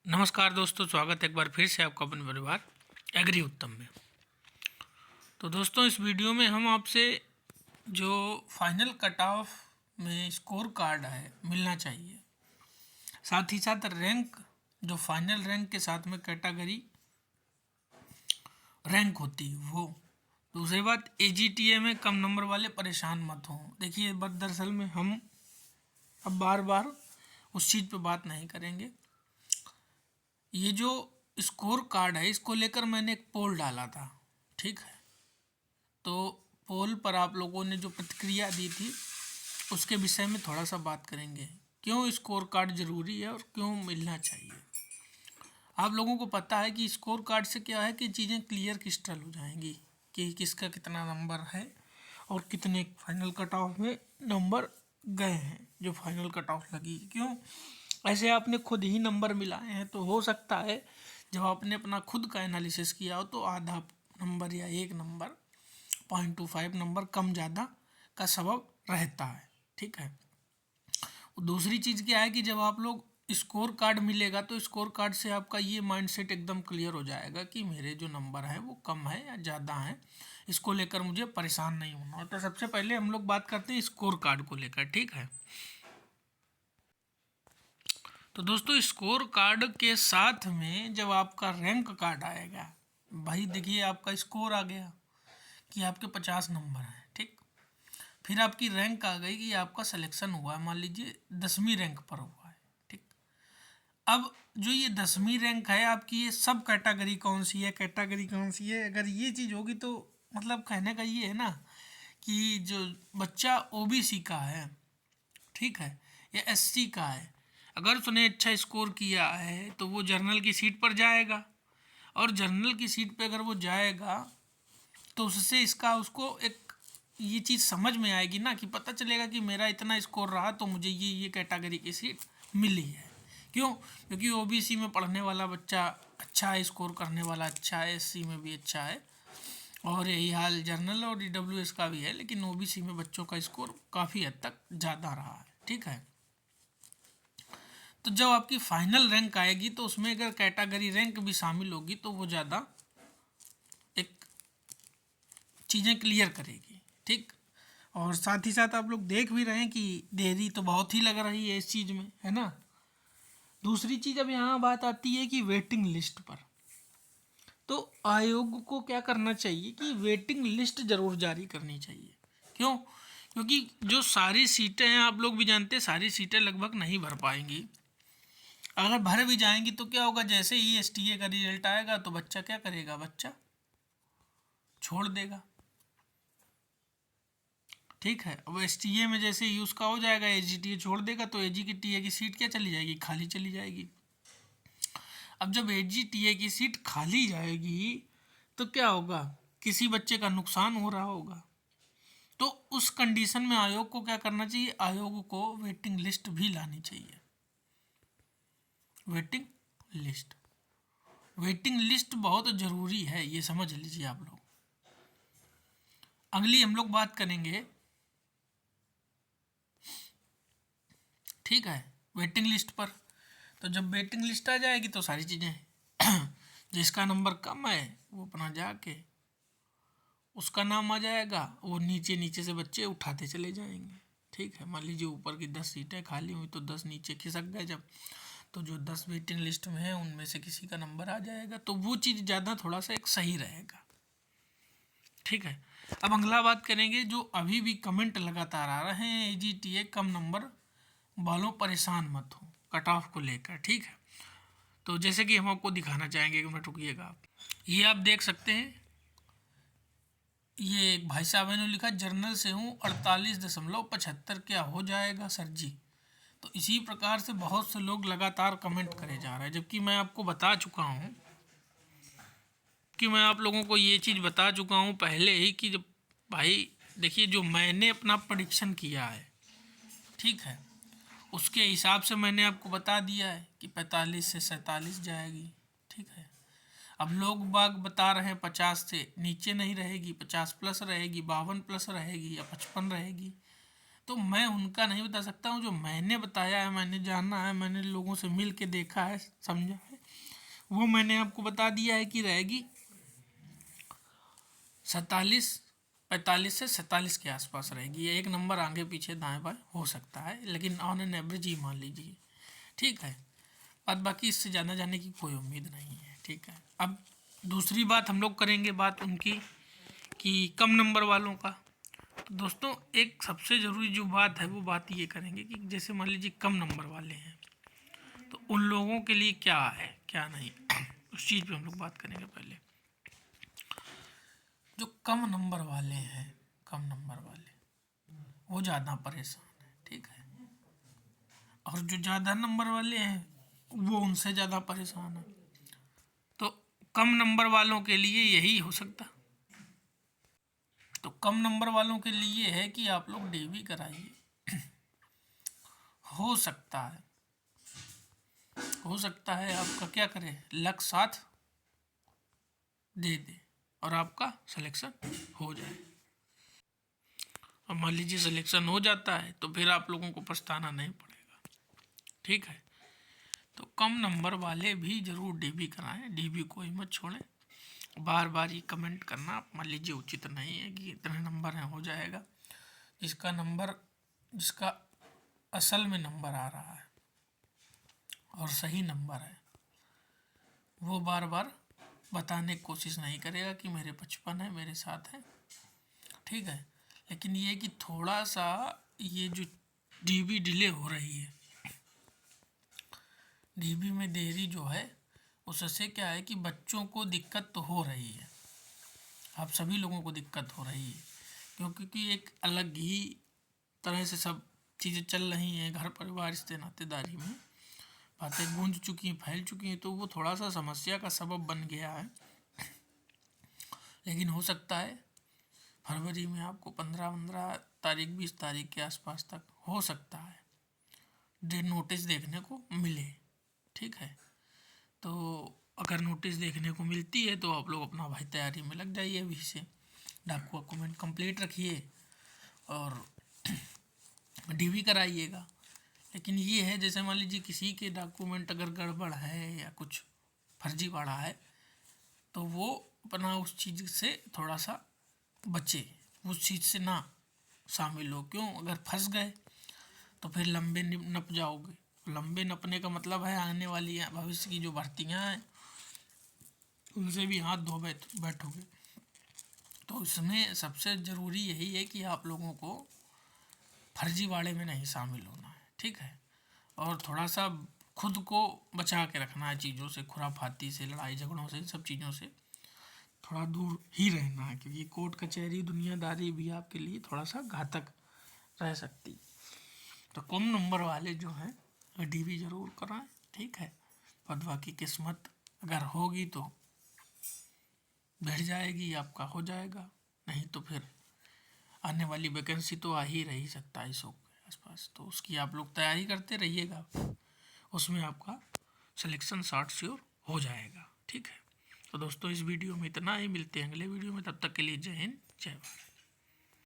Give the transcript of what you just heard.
नमस्कार दोस्तों, स्वागत है एक बार फिर से आपका अपने परिवार एग्री उत्तम में। तो दोस्तों, इस वीडियो में हम आपसे जो फाइनल कट ऑफ में स्कोर कार्ड है मिलना चाहिए, साथ ही साथ रैंक, जो फाइनल रैंक के साथ में कैटेगरी रैंक होती है वो। दूसरी बात, AGTA में कम नंबर वाले परेशान मत हों। देखिए, बट दरअसल में हम अब बार बार उस चीज़ पे बात नहीं करेंगे। ये जो स्कोर कार्ड है, इसको लेकर मैंने एक पोल डाला था, ठीक है। तो पोल पर आप लोगों ने जो प्रतिक्रिया दी थी उसके विषय में थोड़ा सा बात करेंगे, क्यों स्कोर कार्ड ज़रूरी है और क्यों मिलना चाहिए। आप लोगों को पता है कि स्कोर कार्ड से क्या है कि चीज़ें क्लियर क्रिस्टल हो जाएंगी कि किसका कितना नंबर है और कितने फाइनल कट ऑफ में नंबर गए हैं, जो फाइनल कट ऑफ लगी। क्यों ऐसे आपने खुद ही नंबर मिलाए हैं, तो हो सकता है जब आपने अपना खुद का एनालिसिस किया हो तो आधा नंबर या एक नंबर 0.25 नंबर कम ज़्यादा का सबब रहता है, ठीक है। दूसरी चीज़ क्या है कि जब आप लोग स्कोर कार्ड मिलेगा तो स्कोर कार्ड से आपका ये माइंडसेट एकदम क्लियर हो जाएगा कि मेरे जो नंबर है वो कम है या ज़्यादा है, इसको लेकर मुझे परेशान नहीं होना। तो सबसे पहले हम लोग बात करते हैं स्कोर कार्ड को लेकर, ठीक है। तो दोस्तों, स्कोर कार्ड के साथ में जब आपका रैंक कार्ड आएगा, भाई देखिए आपका स्कोर आ गया कि आपके 50 नंबर हैं, ठीक। फिर आपकी रैंक आ गई कि आपका सिलेक्शन हुआ है, मान लीजिए 10वीं रैंक पर हुआ है, ठीक। अब जो ये 10वीं रैंक है आपकी, ये सब कैटेगरी कौन सी है, कैटेगरी कौन सी है, अगर ये चीज़ होगी तो मतलब कहने का ये है ना कि जो बच्चा OBC का है, ठीक है, या SC का है, अगर उसने अच्छा स्कोर किया है तो वो जर्नल की सीट पर जाएगा, और जर्नल की सीट पे अगर वो जाएगा तो उससे इसका उसको एक ये चीज़ समझ में आएगी ना, कि पता चलेगा कि मेरा इतना स्कोर रहा तो मुझे ये कैटेगरी की सीट मिली है। क्यों? क्योंकि OBC में पढ़ने वाला बच्चा अच्छा है, स्कोर करने वाला अच्छा है, SC में भी अच्छा है, और यही हाल जर्नल और EWS का भी है, लेकिन OBC में बच्चों का स्कोर काफ़ी हद तक ज़्यादा रहा है, ठीक है। तो जब आपकी फाइनल रैंक आएगी तो उसमें अगर कैटेगरी रैंक भी शामिल होगी तो वो ज़्यादा एक चीज़ें क्लियर करेगी, ठीक। और साथ ही साथ आप लोग देख भी रहे हैं कि देरी तो बहुत ही लग रही है इस चीज़ में, है ना। दूसरी चीज़, अब यहाँ बात आती है कि वेटिंग लिस्ट पर। तो आयोग को क्या करना चाहिए कि वेटिंग लिस्ट ज़रूर जारी करनी चाहिए। क्यों? क्योंकि जो सारी सीटें हैं, आप लोग भी जानते हैं, सारी सीटें लगभग नहीं भर पाएंगी। अगर भर भी जाएंगी तो क्या होगा, जैसे ही STA का रिजल्ट आएगा तो बच्चा क्या करेगा, बच्चा छोड़ देगा, ठीक है। अब STA में जैसे ही उसका हो जाएगा, AGTA छोड़ देगा तो AGTA की सीट क्या चली जाएगी, खाली चली जाएगी। अब जब AGTA की सीट खाली जाएगी तो क्या होगा, किसी बच्चे का नुकसान हो रहा होगा। तो उस कंडीशन में आयोग को क्या करना चाहिए, आयोग को वेटिंग लिस्ट भी लानी चाहिए। वेटिंग लिस्ट, वेटिंग लिस्ट बहुत ज़रूरी है, ये समझ लीजिए आप लोग। अगली हम लोग बात करेंगे, ठीक है, वेटिंग लिस्ट पर। तो जब वेटिंग लिस्ट आ जाएगी तो सारी चीज़ें जिसका नंबर कम है वो अपना जाके उसका नाम आ जाएगा, वो नीचे नीचे से बच्चे उठाते चले जाएंगे, ठीक है। मान लीजिए ऊपर की 10 सीटें खाली हुई तो 10 नीचे खिसक गए जब, तो जो 10 वेटिंग लिस्ट में है उनमें से किसी का नंबर आ जाएगा, तो वो चीज़ ज़्यादा थोड़ा सा एक सही रहेगा, ठीक है। अब अगला बात करेंगे, जो अभी भी कमेंट लगातार आ रहे हैं AGTA कम नंबर वालों परेशान मत हो कट ऑफ को लेकर, ठीक है। तो जैसे कि हम आपको दिखाना चाहेंगे, एक मिनट रुकिएगा आप, ये आप देख सकते हैं, ये एक भाई साहब ने लिखा, जर्नल से हूँ 48.75, क्या हो जाएगा सर जी। तो इसी प्रकार से बहुत से लोग लगातार कमेंट करे जा रहे हैं, जबकि मैं आपको बता चुका हूँ कि मैं आप लोगों को ये चीज़ बता चुका हूँ पहले ही कि जब भाई देखिए, जो मैंने अपना प्रेडिक्शन किया है, ठीक है, उसके हिसाब से मैंने आपको बता दिया है कि 45 से 47 जाएगी, ठीक है। अब लोग बाग बता रहे हैं 50 से नीचे नहीं रहेगी, 50 प्लस रहेगी, 52 प्लस रहेगी या 55 रहेगी। तो मैं उनका नहीं बता सकता हूँ, जो मैंने बताया है, मैंने जाना है, मैंने लोगों से मिल के देखा है, समझा है, वो मैंने आपको बता दिया है कि रहेगी 45 से 47 के आसपास रहेगी। ये एक नंबर आगे पीछे दाएं बाएं हो सकता है, लेकिन ऑन एन एवरेज ही मान लीजिए, ठीक है। बात बाकी इससे ज़्यादा जाने की कोई उम्मीद नहीं है, ठीक है। अब दूसरी बात हम लोग करेंगे बात उनकी कि कम नंबर वालों का। तो दोस्तों एक सबसे ज़रूरी जो बात है वो बात ये करेंगे कि जैसे मान लीजिए कम नंबर वाले हैं तो उन लोगों के लिए क्या है क्या नहीं, उस चीज़ पे हम लोग बात करेंगे। पहले जो कम नंबर वाले हैं, कम नंबर वाले वो ज़्यादा परेशान है, ठीक है। और जो ज़्यादा नंबर वाले हैं वो उनसे ज़्यादा परेशान है। तो कम नंबर वालों के लिए यही हो सकता। तो कम नंबर वालों के लिए है कि आप लोग डीवी कराइए। हो सकता है आपका क्या करे, लक साथ दे दे और आपका सिलेक्शन हो जाए। अब मान लीजिए सिलेक्शन हो जाता है तो फिर आप लोगों को पछताना नहीं पड़ेगा, ठीक है। तो कम नंबर वाले भी ज़रूर डीबी कराएं, डीबी कोई मत छोड़ें। बार बार ये कमेंट करना मान लीजिए उचित नहीं है कि इतने नंबर हैं हो जाएगा। जिसका असल में नंबर आ रहा है और सही नंबर है वो बार बार बताने की कोशिश नहीं करेगा कि मेरे 55 है, मेरे साथ है, ठीक है। लेकिन ये कि थोड़ा सा ये जो डीबी डिले हो रही है, डीबी में देरी जो है उससे क्या है कि बच्चों को दिक्कत तो हो रही है, आप सभी लोगों को दिक्कत हो रही है, क्योंकि एक अलग ही तरह से सब चीज़ें चल रही हैं घर परिवार रिश्ते नातेदारी में, बातें गूंज चुकी हैं, फैल चुकी हैं, तो वो थोड़ा सा समस्या का सबब बन गया है। लेकिन हो सकता है फरवरी में आपको 15 तारीख 20 तारीख के आसपास तक हो सकता है डेट नोटिस देखने को मिले, ठीक है। तो अगर नोटिस देखने को मिलती है तो आप लोग अपना भाई तैयारी में लग जाइए अभी से, डॉक्यूमेंट कंप्लीट रखिए और डीवी कराइएगा। लेकिन ये है जैसे मान लीजिए किसी के डॉक्यूमेंट अगर गड़बड़ है या कुछ फर्जीवाड़ा है तो वो अपना उस चीज़ से थोड़ा सा बचे, उस चीज़ से ना शामिल हो। क्यों, अगर फंस गए तो फिर लंबे नप जाओगे। लंबे नपने का मतलब है आने वाली भविष्य की जो भर्तियाँ हैं उनसे भी हाथ धो बैठोगे। तो इसमें सबसे ज़रूरी यही है कि आप लोगों को फर्जीवाड़े में नहीं शामिल होना है, ठीक है। और थोड़ा सा खुद को बचा के रखना है चीज़ों से, खुराफाती से, लड़ाई झगड़ों से, सब चीज़ों से थोड़ा दूर ही रहना है, क्योंकि कोर्ट कचहरी दुनियादारी भी आपके लिए थोड़ा सा घातक रह सकती। तो कम नंबर वाले जो हैं डीवी ज़रूर कराएं, ठीक है। और बाकी किस्मत अगर होगी तो बढ़ जाएगी, आपका हो जाएगा, नहीं तो फिर आने वाली वैकेंसी तो आ ही रही 2700 के आसपास, तो उसकी आप लोग तैयारी करते रहिएगा, उसमें आपका सिलेक्शन 60 श्योर हो जाएगा, ठीक है। तो दोस्तों इस वीडियो में इतना ही, मिलते हैं अगले वीडियो में, तब तक के लिए जय हिंद जय भारत।